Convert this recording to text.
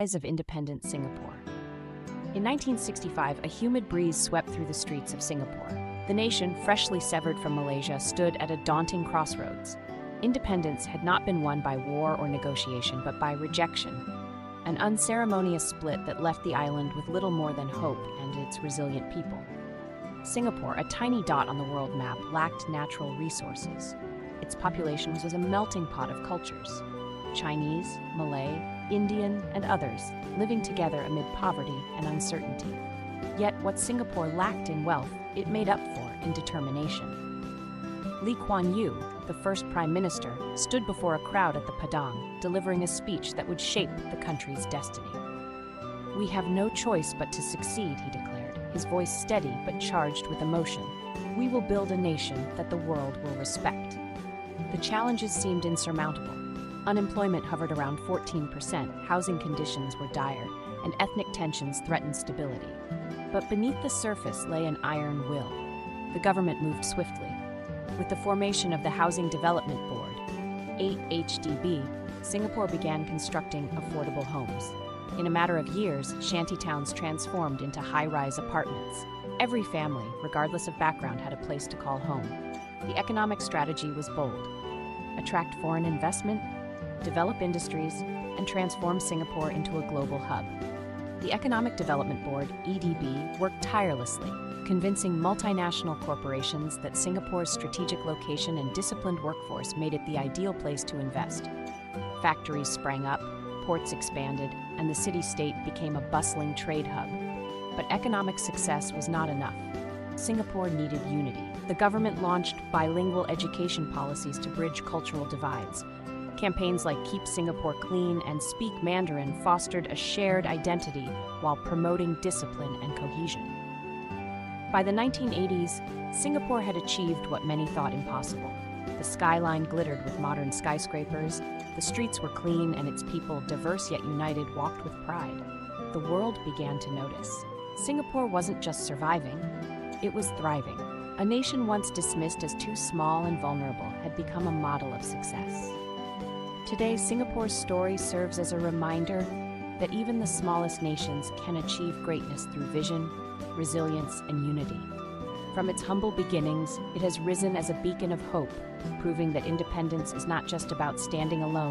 Rise of independent Singapore. In 1965, a humid breeze swept through the streets of Singapore. The nation, freshly severed from Malaysia, stood at a daunting crossroads. Independence had not been won by war or negotiation, but by rejection. An unceremonious split that left the island with little more than hope and its resilient people. Singapore, a tiny dot on the world map, lacked natural resources. Its population was a melting pot of cultures. Chinese, Malay, Indian, and others, living together amid poverty and uncertainty. Yet what Singapore lacked in wealth, it made up for in determination. Kuan Yew, the first prime minister, stood before a crowd at the Padang, delivering a speech that would shape the country's destiny. "We have no choice but to succeed," he declared, his voice steady but charged with emotion. "We will build a nation that the world will respect." The challenges seemed insurmountable. Unemployment hovered around 14%, housing conditions were dire, and ethnic tensions threatened stability. But beneath the surface lay an iron will. The government moved swiftly. With the formation of the Housing Development Board, HDB, Singapore began constructing affordable homes. In a matter of years, shantytowns transformed into high-rise apartments. Every family, regardless of background, had a place to call home. The economic strategy was bold: attract foreign investment, develop industries, and transform Singapore into a global hub. The Economic Development Board, EDB, worked tirelessly, convincing multinational corporations that Singapore's strategic location and disciplined workforce made it the ideal place to invest. Factories sprang up, ports expanded, and the city-state became a bustling trade hub. But economic success was not enough. Singapore needed unity. The government launched bilingual education policies to bridge cultural divides. Campaigns like Keep Singapore Clean and Speak Mandarin fostered a shared identity while promoting discipline and cohesion. By the 1980s, Singapore had achieved what many thought impossible. The skyline glittered with modern skyscrapers, the streets were clean, and its people, diverse yet united, walked with pride. The world began to notice. Singapore wasn't just surviving, it was thriving. A nation once dismissed as too small and vulnerable had become a model of success. Today, Singapore's story serves as a reminder that even the smallest nations can achieve greatness through vision, resilience, and unity. From its humble beginnings, it has risen as a beacon of hope, proving that independence is not just about standing alone.